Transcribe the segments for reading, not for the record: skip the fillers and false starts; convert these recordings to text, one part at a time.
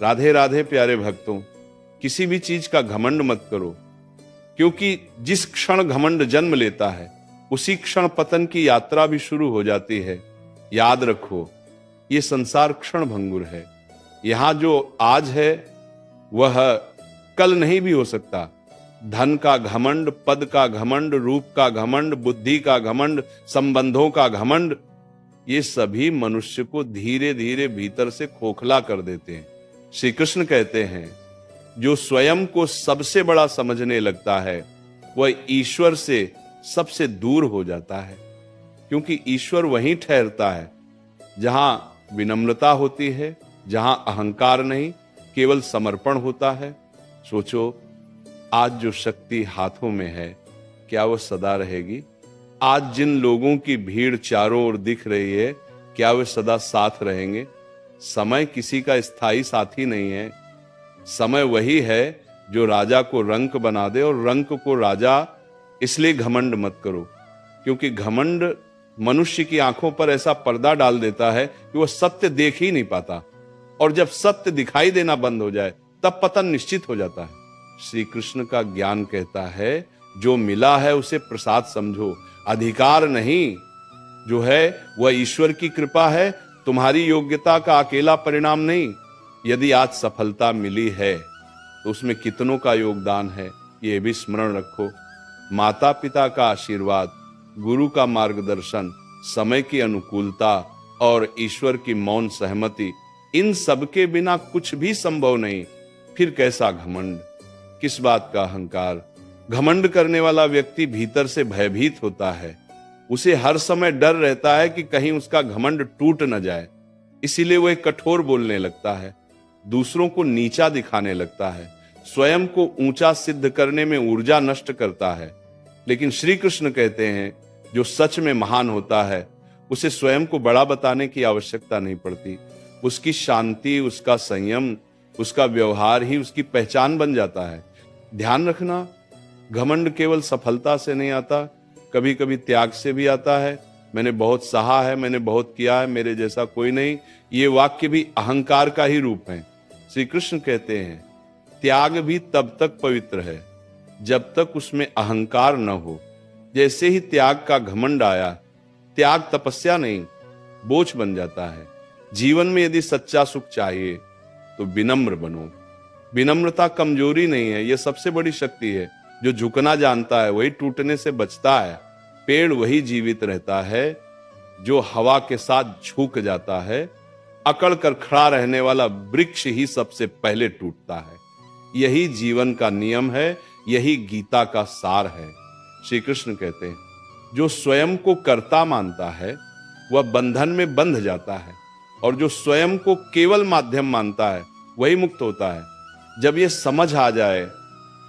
राधे राधे प्यारे भक्तों, किसी भी चीज का घमंड मत करो, क्योंकि जिस क्षण घमंड जन्म लेता है उसी क्षण पतन की यात्रा भी शुरू हो जाती है। याद रखो, ये संसार क्षण भंगुर है। यहां जो आज है वह कल नहीं भी हो सकता। धन का घमंड, पद का घमंड, रूप का घमंड, बुद्धि का घमंड, संबंधों का घमंड, ये सभी मनुष्य को धीरे धीरे भीतर से खोखला कर देते हैं। श्री कृष्ण कहते हैं, जो स्वयं को सबसे बड़ा समझने लगता है वह ईश्वर से सबसे दूर हो जाता है, क्योंकि ईश्वर वहीं ठहरता है जहां विनम्रता होती है, जहां अहंकार नहीं, केवल समर्पण होता है। सोचो, आज जो शक्ति हाथों में है, क्या वो सदा रहेगी? आज जिन लोगों की भीड़ चारों ओर दिख रही है, क्या वे सदा साथ रहेंगे? समय किसी का स्थायी साथी नहीं है। समय वही है जो राजा को रंक बना दे, और रंक को राजा। इसलिए घमंड मत करो, क्योंकि घमंड मनुष्य की आंखों पर ऐसा पर्दा डाल देता है कि वह सत्य देख ही नहीं पाता, और जब सत्य दिखाई देना बंद हो जाए तब पतन निश्चित हो जाता है। श्री कृष्ण का ज्ञान कहता है, जो मिला है उसे प्रसाद समझो, अधिकार नहीं। जो है वह ईश्वर की कृपा है, तुम्हारी योग्यता का अकेला परिणाम नहीं। यदि आज सफलता मिली है तो उसमें कितनों का योगदान है, ये भी स्मरण रखो। माता पिता का आशीर्वाद, गुरु का मार्गदर्शन, समय की अनुकूलता और ईश्वर की मौन सहमति, इन सब के बिना कुछ भी संभव नहीं। फिर कैसा घमंड, किस बात का अहंकार? घमंड करने वाला व्यक्ति भीतर से भयभीत होता है। उसे हर समय डर रहता है कि कहीं उसका घमंड टूट न जाए, इसीलिए वह कठोर बोलने लगता है, दूसरों को नीचा दिखाने लगता है, स्वयं को ऊंचा सिद्ध करने में ऊर्जा नष्ट करता है। लेकिन श्री कृष्ण कहते हैं, जो सच में महान होता है उसे स्वयं को बड़ा बताने की आवश्यकता नहीं पड़ती। उसकी शांति, उसका संयम, उसका व्यवहार ही उसकी पहचान बन जाता है। ध्यान रखना, घमंड केवल सफलता से नहीं आता, कभी कभी त्याग से भी आता है। मैंने बहुत सहा है, मैंने बहुत किया है, मेरे जैसा कोई नहीं, ये वाक्य भी अहंकार का ही रूप है। श्री कृष्ण कहते हैं, त्याग भी तब तक पवित्र है जब तक उसमें अहंकार न हो। जैसे ही त्याग का घमंड आया, त्याग तपस्या नहीं, बोझ बन जाता है। जीवन में यदि सच्चा सुख चाहिए तो विनम्र बनो। विनम्रता कमजोरी नहीं है, यह सबसे बड़ी शक्ति है। जो झुकना जानता है वही टूटने से बचता है। पेड़ वही जीवित रहता है जो हवा के साथ झुक जाता है। अकड़ कर खड़ा रहने वाला वृक्ष ही सबसे पहले टूटता है। यही जीवन का नियम है, यही गीता का सार है। श्री कृष्ण कहते हैं, जो स्वयं को कर्ता मानता है वह बंधन में बंध जाता है, और जो स्वयं को केवल माध्यम मानता है वही मुक्त होता है। जब यह समझ आ जाए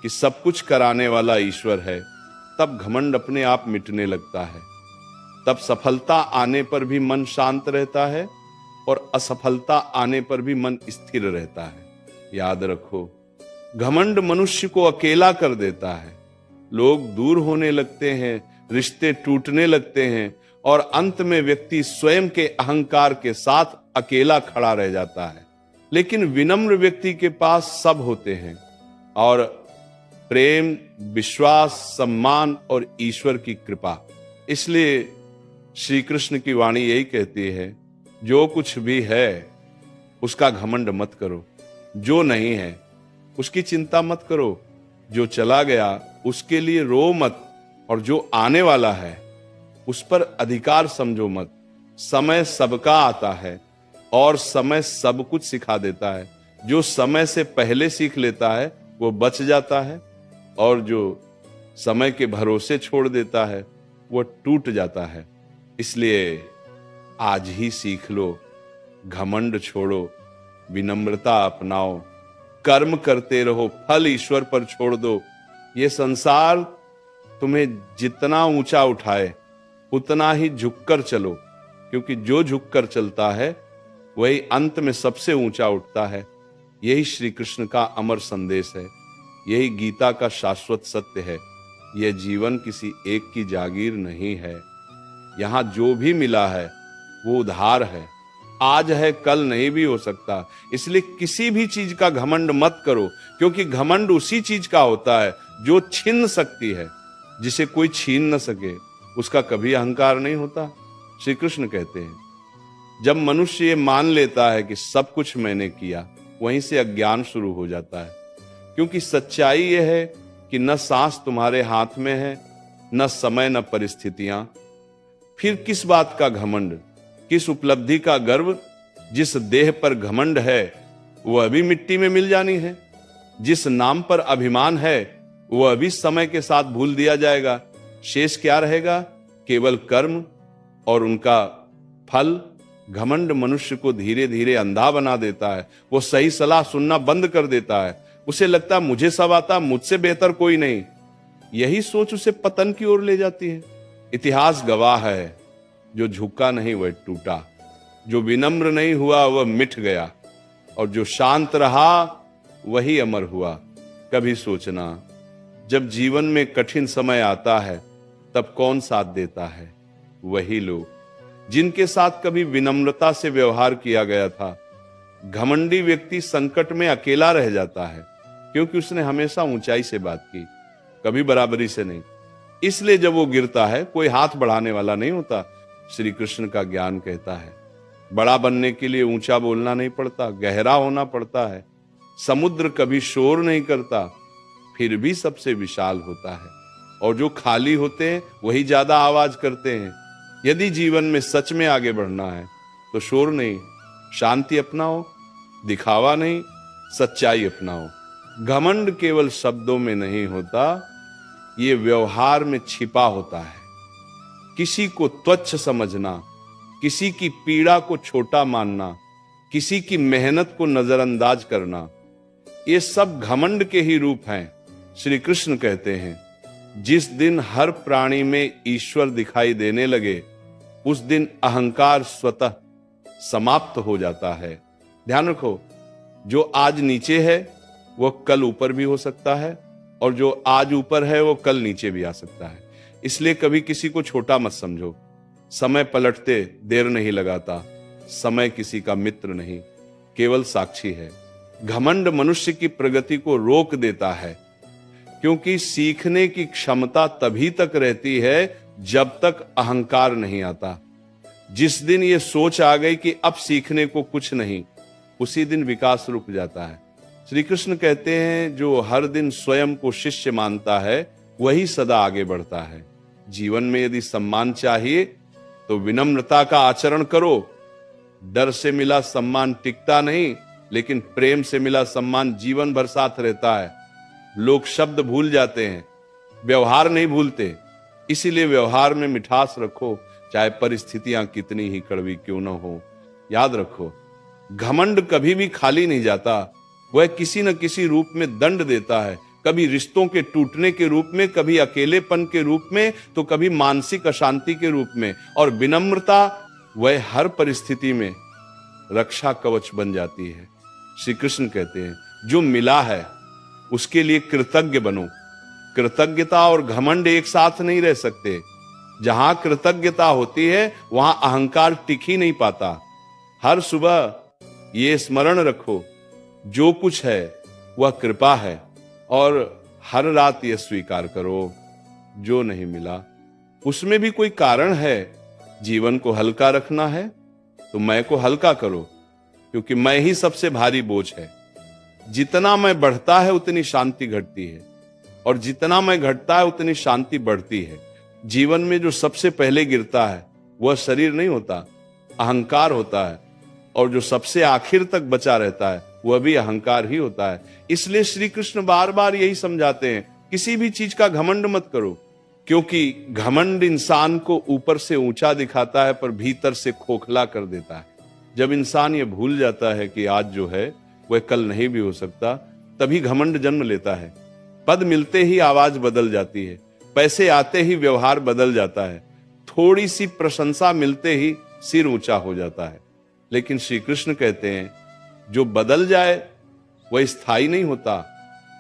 कि सब कुछ कराने वाला ईश्वर है, तब घमंड अपने आप मिटने लगता है। तब सफलता आने पर भी मन शांत रहता है, और असफलता आने पर भी मन स्थिर रहता है। याद रखो, घमंड मनुष्य को अकेला कर देता है। लोग दूर होने लगते हैं, रिश्ते टूटने लगते हैं, और अंत में व्यक्ति स्वयं के अहंकार के साथ अकेला खड़ा रह जाता है। लेकिन विनम्र व्यक्ति के पास सब होते हैं, और प्रेम, विश्वास, सम्मान और ईश्वर की कृपा। इसलिए श्री कृष्ण की वाणी यही कहती है, जो कुछ भी है उसका घमंड मत करो, जो नहीं है उसकी चिंता मत करो, जो चला गया उसके लिए रो मत, और जो आने वाला है उस पर अधिकार समझो मत। समय सबका आता है, और समय सब कुछ सिखा देता है। जो समय से पहले सीख लेता है वो बच जाता है, और जो समय के भरोसे छोड़ देता है वो टूट जाता है। इसलिए आज ही सीख लो, घमंड छोड़ो, विनम्रता अपनाओ, कर्म करते रहो, फल ईश्वर पर छोड़ दो। ये संसार तुम्हें जितना ऊंचा उठाए उतना ही झुककर चलो, क्योंकि जो झुककर चलता है वही अंत में सबसे ऊंचा उठता है। यही श्री कृष्ण का अमर संदेश है, यही गीता का शाश्वत सत्य है। यह जीवन किसी एक की जागीर नहीं है। यहां जो भी मिला है वो उधार है, आज है कल नहीं भी हो सकता। इसलिए किसी भी चीज का घमंड मत करो, क्योंकि घमंड उसी चीज का होता है जो छीन सकती है। जिसे कोई छीन न सके उसका कभी अहंकार नहीं होता। श्री कृष्ण कहते हैं जब मनुष्य ये मान लेता है कि सब कुछ मैंने किया, वहीं से अज्ञान शुरू हो जाता है। क्योंकि सच्चाई यह है कि न सांस तुम्हारे हाथ में है, न समय, न परिस्थितियां। फिर किस बात का घमंड, किस उपलब्धि का गर्व? जिस देह पर घमंड है वह अभी मिट्टी में मिल जानी है। जिस नाम पर अभिमान है वह अभी समय के साथ भूल दिया जाएगा। शेष क्या रहेगा? केवल कर्म और उनका फल। घमंड मनुष्य को धीरे धीरे अंधा बना देता है। वो सही सलाह सुनना बंद कर देता है। उसे लगता है मुझे सब आता, मुझसे बेहतर कोई नहीं। यही सोच उसे पतन की ओर ले जाती है। इतिहास गवाह है, जो झुका नहीं वह टूटा, जो विनम्र नहीं हुआ वह मिट गया, और जो शांत रहा वही अमर हुआ। कभी सोचना, जब जीवन में कठिन समय आता है तब कौन साथ देता है? वही लोग जिनके साथ कभी विनम्रता से व्यवहार किया गया था। घमंडी व्यक्ति संकट में अकेला रह जाता है, क्योंकि उसने हमेशा ऊंचाई से बात की, कभी बराबरी से नहीं। इसलिए जब वो गिरता है कोई हाथ बढ़ाने वाला नहीं होता। श्री कृष्ण का ज्ञान कहता है बड़ा बनने के लिए ऊंचा बोलना नहीं पड़ता, गहरा होना पड़ता है। समुद्र कभी शोर नहीं करता, फिर भी सबसे विशाल होता है, और जो खाली होते हैं वही ज्यादा आवाज करते हैं। यदि जीवन में सच में आगे बढ़ना है तो शोर नहीं, शांति अपनाओ, दिखावा नहीं, सच्चाई अपनाओ। घमंड केवल शब्दों में नहीं होता, ये व्यवहार में छिपा होता है। किसी को तुच्छ समझना, किसी की पीड़ा को छोटा मानना, किसी की मेहनत को नजरअंदाज करना, ये सब घमंड के ही रूप हैं। श्री कृष्ण कहते हैं जिस दिन हर प्राणी में ईश्वर दिखाई देने लगे उस दिन अहंकार स्वतः समाप्त हो जाता है। ध्यान रखो, जो आज नीचे है वो कल ऊपर भी हो सकता है, और जो आज ऊपर है वो कल नीचे भी आ सकता है। इसलिए कभी किसी को छोटा मत समझो। समय पलटते देर नहीं लगाता। समय किसी का मित्र नहीं, केवल साक्षी है। घमंड मनुष्य की प्रगति को रोक देता है, क्योंकि सीखने की क्षमता तभी तक रहती है जब तक अहंकार नहीं आता। जिस दिन ये सोच आ गई कि अब सीखने को कुछ नहीं, उसी दिन विकास रुक जाता है। श्री कृष्ण कहते हैं जो हर दिन स्वयं को शिष्य मानता है वही सदा आगे बढ़ता है। जीवन में यदि सम्मान चाहिए तो विनम्रता का आचरण करो। डर से मिला सम्मान टिकता नहीं, लेकिन प्रेम से मिला सम्मान जीवन भर साथ रहता है। लोग शब्द भूल जाते हैं, व्यवहार नहीं भूलते। इसीलिए व्यवहार में मिठास रखो, चाहे परिस्थितियां कितनी ही कड़वी क्यों न हो। याद रखो, घमंड कभी भी खाली नहीं जाता। वह किसी न किसी रूप में दंड देता है, कभी रिश्तों के टूटने के रूप में, कभी अकेलेपन के रूप में, तो कभी मानसिक अशांति के रूप में। और विनम्रता वह हर परिस्थिति में रक्षा कवच बन जाती है। श्री कृष्ण कहते हैं जो मिला है उसके लिए कृतज्ञ बनो। कृतज्ञता और घमंड एक साथ नहीं रह सकते। जहां कृतज्ञता होती है वहां अहंकार टिक ही नहीं पाता। हर सुबह ये स्मरण रखो, जो कुछ है वह कृपा है, और हर रात यह स्वीकार करो जो नहीं मिला उसमें भी कोई कारण है। जीवन को हल्का रखना है तो मैं को हल्का करो, क्योंकि मैं ही सबसे भारी बोझ है। जितना मैं बढ़ता है उतनी शांति घटती है, और जितना मैं घटता है उतनी शांति बढ़ती है। जीवन में जो सबसे पहले गिरता है वह शरीर नहीं होता, अहंकार होता है, और जो सबसे आखिर तक बचा रहता है वह भी अहंकार ही होता है। इसलिए श्री कृष्ण बार बार यही समझाते हैं किसी भी चीज का घमंड मत करो, क्योंकि घमंड इंसान को ऊपर से ऊंचा दिखाता है पर भीतर से खोखला कर देता है। जब इंसान ये भूल जाता है कि आज जो है वह कल नहीं भी हो सकता, तभी घमंड जन्म लेता है। पद मिलते ही आवाज बदल जाती है, पैसे आते ही व्यवहार बदल जाता है, थोड़ी सी प्रशंसा मिलते ही सिर ऊंचा हो जाता है। लेकिन श्री कृष्ण कहते हैं जो बदल जाए वह स्थायी नहीं होता,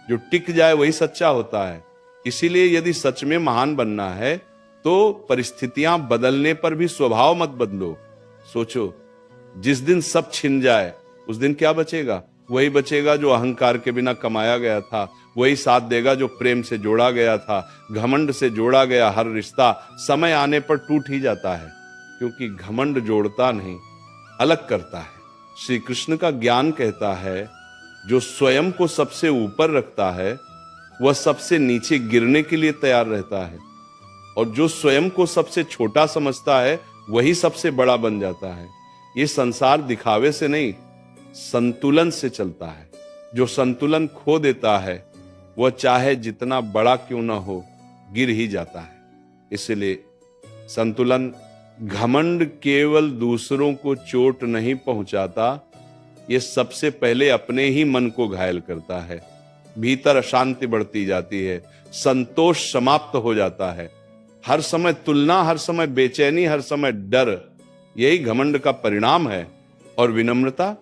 जो टिक जाए वही सच्चा होता है। इसीलिए यदि सच में महान बनना है तो परिस्थितियां बदलने पर भी स्वभाव मत बदलो। सोचो, जिस दिन सब छिन जाए उस दिन क्या बचेगा? वही बचेगा जो अहंकार के बिना कमाया गया था, वही साथ देगा जो प्रेम से जोड़ा गया था। घमंड से जोड़ा गया हर रिश्ता समय आने पर टूट ही जाता है, क्योंकि घमंड जोड़ता नहीं, अलग करता है। श्री कृष्ण का ज्ञान कहता है, जो स्वयं को सबसे ऊपर रखता है वह सबसे नीचे गिरने के लिए तैयार रहता है, और जो स्वयं को सबसे छोटा समझता है वही सबसे बड़ा बन जाता है। ये संसार दिखावे से नहीं, संतुलन से चलता है। जो संतुलन खो देता है वह चाहे जितना बड़ा क्यों ना हो, गिर ही जाता है। इसलिए संतुलन, घमंड केवल दूसरों को चोट नहीं पहुंचाता, ये सबसे पहले अपने ही मन को घायल करता है। भीतर अशांति बढ़ती जाती है, संतोष समाप्त हो जाता है। हर समय तुलना, हर समय बेचैनी, हर समय डर, यही घमंड का परिणाम है। और विनम्रता,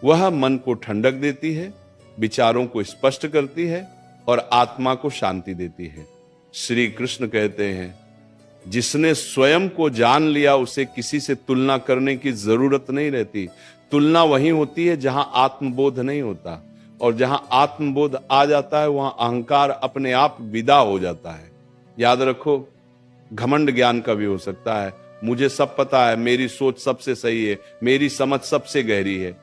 वह मन को ठंडक देती है, विचारों को स्पष्ट करती है और आत्मा को शांति देती है। श्री कृष्ण कहते हैं, जिसने स्वयं को जान लिया उसे किसी से तुलना करने की जरूरत नहीं रहती। तुलना वहीं होती है जहां आत्मबोध नहीं होता, और जहां आत्मबोध आ जाता है वहां अहंकार अपने आप विदा हो जाता है। याद रखो, घमंड ज्ञान का भी हो सकता है। मुझे सब पता है, मेरी सोच सबसे सही है, मेरी समझ सबसे गहरी है।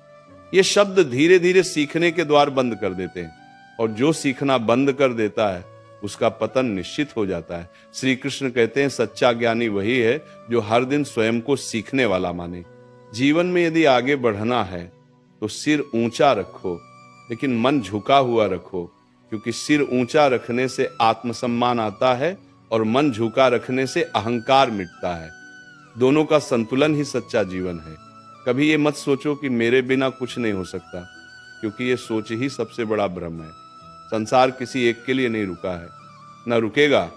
ये शब्द धीरे धीरे सीखने के द्वार बंद कर देते हैं, और जो सीखना बंद कर देता है उसका पतन निश्चित हो जाता है। श्री कृष्ण कहते हैं, सच्चा ज्ञानी वही है जो हर दिन स्वयं को सीखने वाला माने। जीवन में यदि आगे बढ़ना है तो सिर ऊंचा रखो, लेकिन मन झुका हुआ रखो, क्योंकि सिर ऊंचा रखने से आत्मसम्मान आता है और मन झुका रखने से अहंकार मिटता है। दोनों का संतुलन ही सच्चा जीवन है। कभी ये मत सोचो कि मेरे बिना कुछ नहीं हो सकता, क्योंकि ये सोच ही सबसे बड़ा भ्रम है। संसार किसी एक के लिए नहीं रुका है, न रुकेगा।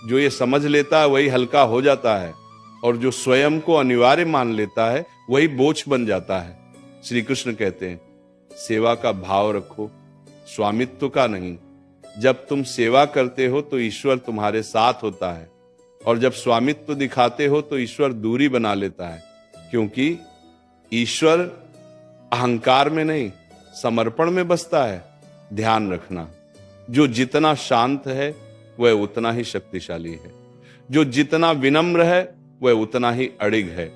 जो ये समझ लेता है वही हल्का हो जाता है, और जो स्वयं को अनिवार्य मान लेता है वही बोझ बन जाता है। श्री कृष्ण कहते हैं, सेवा का भाव रखो, स्वामित्व का नहीं। जब तुम सेवा करते हो तो ईश्वर तुम्हारे साथ होता है, और जब स्वामित्व दिखाते हो तो ईश्वर दूरी बना लेता है, क्योंकि ईश्वर अहंकार में नहीं, समर्पण में बसता है। ध्यान रखना, जो जितना शांत है वह उतना ही शक्तिशाली है, जो जितना विनम्र है वह उतना ही अड़िग है,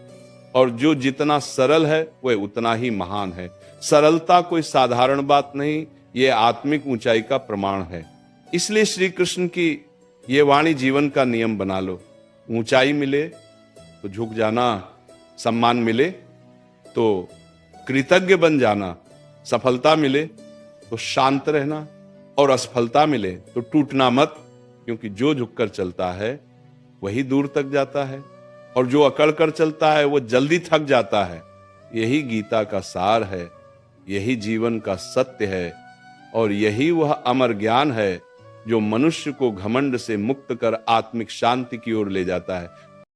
और जो जितना सरल है वह उतना ही महान है। सरलता कोई साधारण बात नहीं, यह आत्मिक ऊंचाई का प्रमाण है। इसलिए श्री कृष्ण की ये वाणी जीवन का नियम बना लो। ऊंचाई मिले तो झुक जाना, सम्मान मिले तो कृतज्ञ बन जाना, सफलता मिले तो शांत रहना, और असफलता मिले तो टूटना मत, क्योंकि जो झुककर चलता है वही दूर तक जाता है, और जो अकड़ कर चलता है वो जल्दी थक जाता है। यही गीता का सार है, यही जीवन का सत्य है, और यही वह अमर ज्ञान है जो मनुष्य को घमंड से मुक्त कर आत्मिक शांति की ओर ले जाता है।